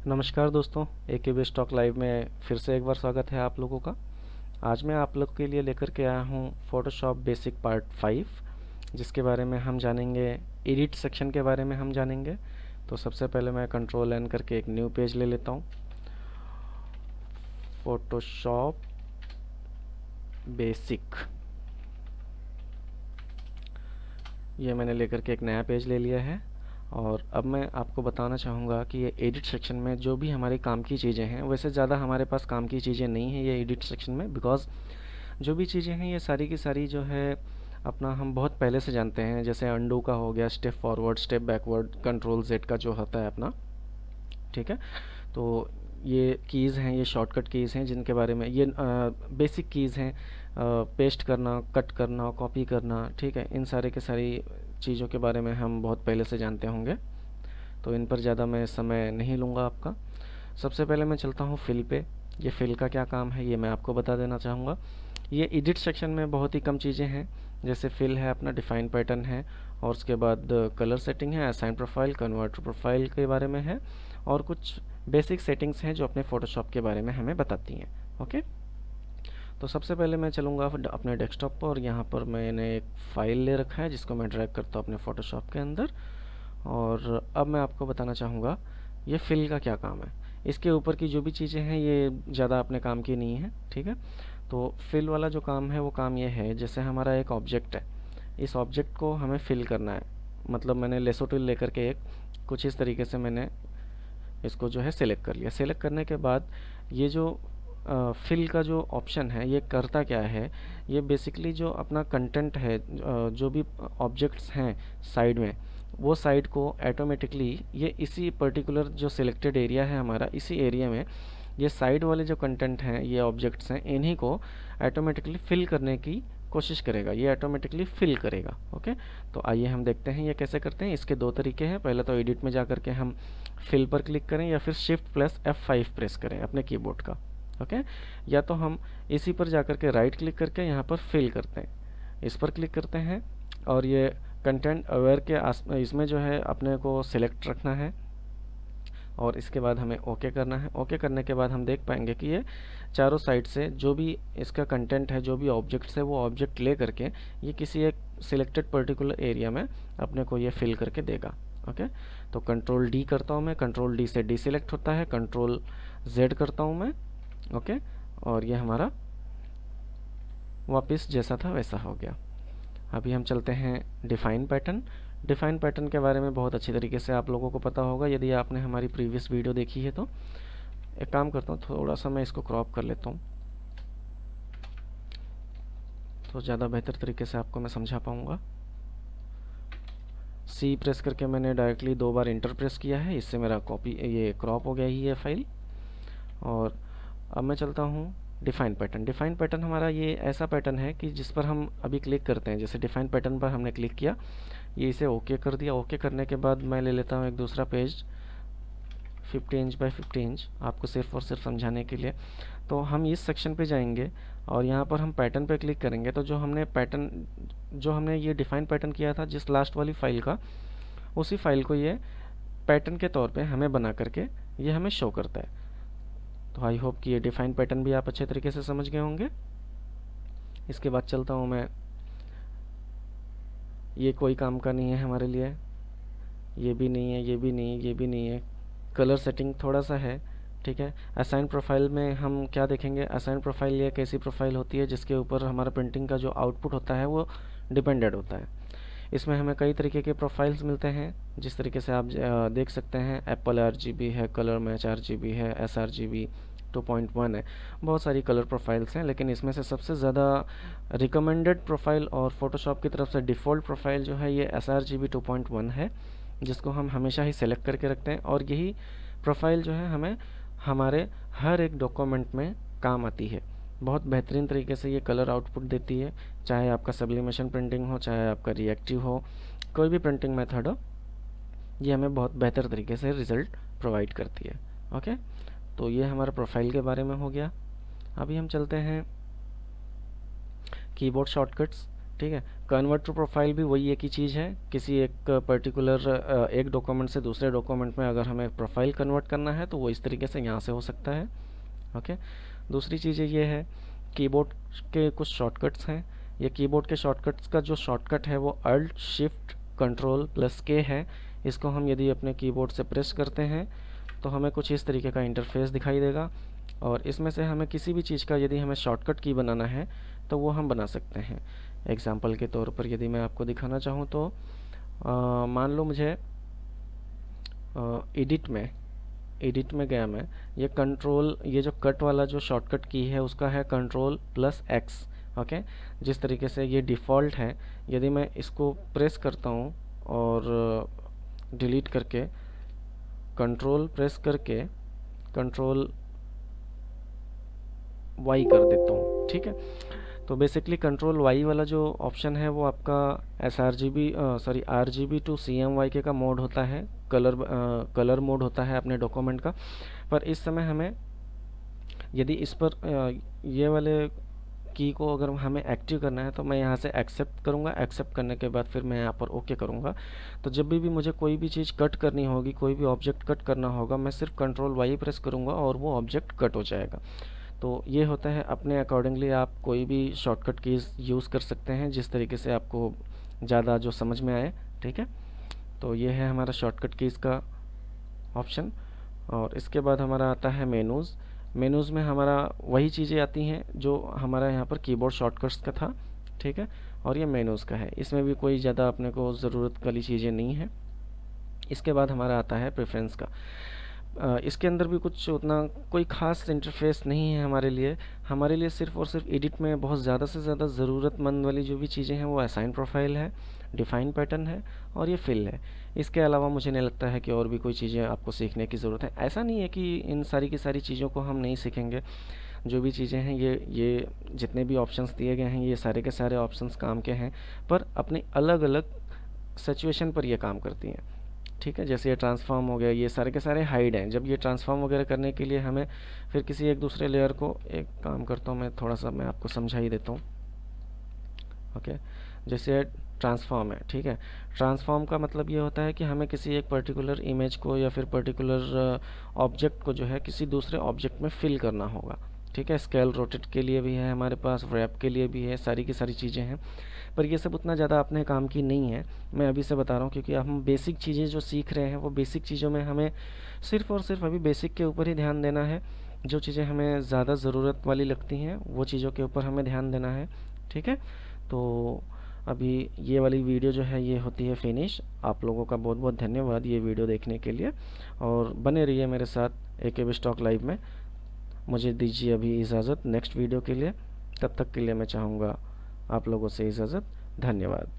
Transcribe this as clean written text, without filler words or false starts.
नमस्कार दोस्तों, एके B stock live में फिर से एक बार स्वागत है आप लोगों का। आज मैं आप लोग के लिए लेकर के आया हूँ फोटोशॉप बेसिक पार्ट 5, जिसके बारे में हम जानेंगे। एडिट सेक्शन के बारे में हम जानेंगे। तो सबसे पहले मैं कंट्रोल एन करके एक न्यू पेज ले लेता हूँ। फोटोशॉप बेसिक, ये मैंने लेकर के एक नया पेज ले लिया है। और अब मैं आपको बताना चाहूँगा कि ये एडिट सेक्शन में जो भी हमारी काम की चीज़ें हैं, वैसे ज़्यादा हमारे पास काम की चीज़ें नहीं हैं ये एडिट सेक्शन में, बिकॉज़ जो भी चीज़ें हैं ये सारी की सारी जो है अपना हम बहुत पहले से जानते हैं। जैसे अंडू का हो गया, step forward, step backward, control Z का जो होता है अपना, ठीक है। तो ये कीज़ हैं, ये शॉर्टकट कीज़ हैं जिनके बारे में, ये बेसिक कीज़ हैं। पेस्ट करना, कट करना, कॉपी करना, ठीक है, इन सारे के सारी चीज़ों के बारे में हम बहुत पहले से जानते होंगे। तो इन पर ज़्यादा मैं समय नहीं लूँगा आपका। सबसे पहले मैं चलता हूँ फिल पे। ये फिल का क्या काम है ये मैं आपको बता देना चाहूँगा। ये एडिट सेक्शन में बहुत ही कम चीज़ें हैं। जैसे फिल है, अपना डिफाइन पैटर्न है, और उसके बाद कलर सेटिंग है, असाइन प्रोफाइल, कन्वर्ट प्रोफाइल के बारे में है, और कुछ बेसिक सेटिंग्स हैं जो अपने फ़ोटोशॉप के बारे में हमें बताती हैं। ओके, तो सबसे पहले मैं चलूँगा अपने डेस्कटॉप पर, और यहाँ पर मैंने एक फ़ाइल ले रखा है जिसको मैं ड्रैग करता हूँ अपने फ़ोटोशॉप के अंदर। और अब मैं आपको बताना चाहूँगा ये फिल का क्या काम है। इसके ऊपर की जो भी चीज़ें हैं ये ज़्यादा अपने काम की नहीं है, ठीक है। तो फिल वाला जो काम है वो काम ये है, जैसे हमारा एक ऑब्जेक्ट है, इस ऑब्जेक्ट को हमें फिल करना है। मतलब मैंने लेसो टूल लेकर के एक कुछ इस तरीके से मैंने इसको जो है सिलेक्ट कर लिया। सिलेक्ट करने के बाद ये जो फिल का जो ऑप्शन है ये करता क्या है, ये बेसिकली जो अपना कंटेंट है, जो भी ऑब्जेक्ट्स हैं साइड में, वो साइड को ऑटोमेटिकली ये इसी पर्टिकुलर जो सिलेक्टेड एरिया है हमारा, इसी एरिया में ये साइड वाले जो कंटेंट हैं, ये ऑब्जेक्ट्स हैं, इन्हीं को ऑटोमेटिकली फिल करने की कोशिश करेगा। ये ऑटोमेटिकली फिल करेगा। ओके, तो आइए हम देखते हैं ये कैसे करते हैं। इसके दो तरीके हैं। पहले तो एडिट में जा करके हम फिल पर क्लिक करें, या फिर शिफ्ट प्लस F5 प्रेस करें अपने कीबोर्ड का। ओके, या तो हम इसी पर जा करके राइट क्लिक करके यहाँ पर फिल करते हैं, इस पर क्लिक करते हैं, और ये कंटेंट अवेयर के इसमें जो है अपने को सिलेक्ट रखना है, और इसके बाद हमें ओके करना है। ओके करने के बाद हम देख पाएंगे कि ये चारों साइड से जो भी इसका कंटेंट है, जो भी ऑब्जेक्ट्स है, वो ऑब्जेक्ट ले करके ये किसी एक सिलेक्टेड पर्टिकुलर एरिया में अपने को ये फिल करके देगा। ओके, तो कंट्रोल डी करता हूँ मैं, कंट्रोल डी से डी सिलेक्ट होता है, कंट्रोल जेड करता हूँ मैं। ओके, और ये हमारा वापस जैसा था वैसा हो गया। अभी हम चलते हैं डिफाइन पैटर्न। डिफाइन पैटर्न के बारे में बहुत अच्छी तरीके से आप लोगों को पता होगा यदि आपने हमारी प्रीवियस वीडियो देखी है। तो एक काम करता हूँ, थोड़ा सा मैं इसको क्रॉप कर लेता हूँ, तो ज़्यादा बेहतर तरीके से आपको मैं समझा पाऊँगा। सी प्रेस करके मैंने डायरेक्टली 2 बार इंटर प्रेस किया है, इससे मेरा कॉपी ये क्रॉप हो गया ही है फाइल। और अब मैं चलता हूँ डिफाइन पैटर्न। डिफाइन पैटर्न हमारा ये ऐसा पैटर्न है कि जिस पर हम अभी क्लिक करते हैं। जैसे डिफाइन पैटर्न पर हमने क्लिक किया, ये इसे ओके कर दिया। ओके करने के बाद मैं ले लेता हूँ एक दूसरा पेज 50 इंच बाय 50 इंच, आपको सिर्फ और सिर्फ समझाने के लिए। तो हम इस सेक्शन पे जाएंगे, और यहाँ पर हम पैटर्न पे क्लिक करेंगे, तो जो हमने ये डिफाइन पैटर्न किया था जिस लास्ट वाली फाइल का, उसी फाइल को ये पैटर्न के तौर पे हमें बना करके ये हमें शो करता है। तो आई होप कि ये डिफाइन पैटर्न भी आप अच्छे तरीके से समझ गए होंगे। इसके बाद चलता हूँ मैं, ये कोई काम का नहीं है हमारे लिए, ये भी नहीं है, ये भी नहीं है, ये भी नहीं है। कलर सेटिंग थोड़ा सा है, ठीक है। असाइन प्रोफाइल में हम क्या देखेंगे, असाइन प्रोफाइल ये एक ऐसी प्रोफाइल होती है जिसके ऊपर हमारा प्रिंटिंग का जो आउटपुट होता है वो डिपेंडेंट होता है। इसमें हमें कई तरीके के प्रोफाइल्स मिलते हैं, जिस तरीके से आप देख सकते हैं। एप्पल RGB है, कलर मैच RGB है, sRGB 2.1 है, बहुत सारी कलर प्रोफाइल्स हैं। लेकिन इसमें से सबसे ज़्यादा रिकमेंडेड प्रोफाइल और फोटोशॉप की तरफ से डिफ़ॉल्ट प्रोफाइल जो है ये sRGB 2.1 है, जिसको हम हमेशा ही सेलेक्ट करके रखते हैं। और यही प्रोफाइल जो है हमें हमारे हर एक डॉक्यूमेंट में काम आती है। बहुत बेहतरीन तरीके से ये कलर आउटपुट देती है, चाहे आपका सब्लिमेशन प्रिंटिंग हो, चाहे आपका रिएक्टिव हो, कोई भी प्रिंटिंग मेथड हो, ये हमें बहुत बेहतर तरीके से रिज़ल्ट प्रोवाइड करती है। ओके, तो ये हमारा प्रोफाइल के बारे में हो गया। अभी हम चलते हैं कीबोर्ड शॉर्टकट्स। ठीक है। कन्वर्ट टू प्रोफाइल भी वही एक ही चीज़ है, किसी एक पर्टिकुलर एक डॉक्यूमेंट से दूसरे डॉक्यूमेंट में अगर हमें प्रोफाइल कन्वर्ट करना है तो वो इस तरीके से यहाँ से हो सकता है। ओके। दूसरी चीज़ें ये है, कीबोर्ड के कुछ शॉर्टकट्स हैं। ये कीबोर्ड के शॉर्टकट्स का जो शॉर्टकट है वो अल्ट शिफ्ट कंट्रोल प्लस के है। इसको हम यदि अपने कीबोर्ड से प्रेस करते हैं तो हमें कुछ इस तरीके का इंटरफेस दिखाई देगा, और इसमें से हमें किसी भी चीज़ का यदि हमें शॉर्टकट की बनाना है तो वो हम बना सकते हैं। एग्जाम्पल के तौर पर यदि मैं आपको दिखाना चाहूँ तो मान लो मुझे एडिट में गया मैं, ये कंट्रोल, ये जो कट वाला जो शॉर्टकट की है उसका है कंट्रोल प्लस एक्स। ओके। जिस तरीके से ये डिफ़ॉल्ट है, यदि मैं इसको प्रेस करता हूँ और डिलीट करके कंट्रोल प्रेस करके कंट्रोल वाई कर देता हूँ, ठीक है। तो बेसिकली कंट्रोल वाई वाला जो ऑप्शन है वो आपका RGB टू CMYK का मोड होता है, कलर मोड होता है अपने डॉक्यूमेंट का। पर इस समय हमें यदि इस पर ये वाले की को अगर हमें एक्टिव करना है तो मैं यहाँ से एक्सेप्ट करूँगा। एक्सेप्ट करने के बाद फिर मैं यहाँ पर ओके करूँगा। तो जब भी मुझे कोई भी चीज़ कट करनी होगी, कोई भी ऑब्जेक्ट कट करना होगा, मैं सिर्फ कंट्रोल वाई प्रेस करूँगा और वो ऑब्जेक्ट कट हो जाएगा। तो ये होता है, अपने अकॉर्डिंगली आप कोई भी शॉर्टकट कीज़ यूज़ कर सकते हैं जिस तरीके से आपको ज़्यादा जो समझ में आए, ठीक है। तो ये है हमारा शॉर्टकट कीज़ का ऑप्शन। और इसके बाद हमारा आता है मेनूज़। मेनूज़ में हमारा वही चीज़ें आती हैं जो हमारा यहाँ पर कीबोर्ड शॉर्टकट्स का था, ठीक है। और ये मेनूज़ का है, इसमें भी कोई ज़्यादा अपने को ज़रूरत वाली चीज़ें नहीं है। इसके बाद हमारा आता है प्रेफरेंस का। इसके अंदर भी कुछ उतना कोई ख़ास इंटरफेस नहीं है हमारे लिए सिर्फ़ और सिर्फ एडिट में बहुत ज़्यादा से ज़्यादा ज़रूरतमंद वाली जो भी चीज़ें हैं वो असाइन प्रोफाइल है, डिफ़ाइन पैटर्न है और ये फिल है। इसके अलावा मुझे नहीं लगता है कि और भी कोई चीज़ें आपको सीखने की ज़रूरत है। ऐसा नहीं है कि इन सारी की सारी चीज़ों को हम नहीं सीखेंगे। जो भी चीज़ें हैं ये जितने भी ऑप्शंस दिए गए हैं ये सारे के सारे ऑप्शंस काम के हैं, पर अपनी अलग अलग सिचुएशन पर ये काम करती हैं, ठीक है। जैसे ये ट्रांसफॉर्म हो गया, ये सारे के सारे हाइड हैं। जब ये ट्रांसफॉर्म वगैरह करने के लिए हमें फिर किसी एक दूसरे लेयर को, एक काम करता हूँ मैं थोड़ा सा, मैं आपको समझा ही देता हूँ। ओके। जैसे ट्रांसफॉर्म है, ठीक है। ट्रांसफॉर्म का मतलब ये होता है कि हमें किसी एक पर्टिकुलर इमेज को या फिर पर्टिकुलर ऑब्जेक्ट को जो है किसी दूसरे ऑब्जेक्ट में फिल करना होगा, ठीक है। स्केल रोटेट के लिए भी है हमारे पास, रैप के लिए भी है, सारी की सारी चीज़ें हैं। पर ये सब उतना ज़्यादा अपने काम की नहीं है, मैं अभी से बता रहा हूँ, क्योंकि हम बेसिक चीज़ें जो सीख रहे हैं वो बेसिक चीज़ों में हमें सिर्फ़ और सिर्फ अभी बेसिक के ऊपर ही ध्यान देना है। जो चीज़ें हमें ज़्यादा ज़रूरत वाली लगती हैं वो चीज़ों के ऊपर हमें ध्यान देना है, ठीक है। तो अभी ये वाली वीडियो जो है ये होती है फिनिश। आप लोगों का बहुत बहुत धन्यवाद ये वीडियो देखने के लिए, और बने रहिए मेरे साथ AKB स्टॉक लाइव में। मुझे दीजिए अभी इजाज़त नेक्स्ट वीडियो के लिए, तब तक के लिए मैं चाहूँगा आप लोगों से इजाज़त। धन्यवाद।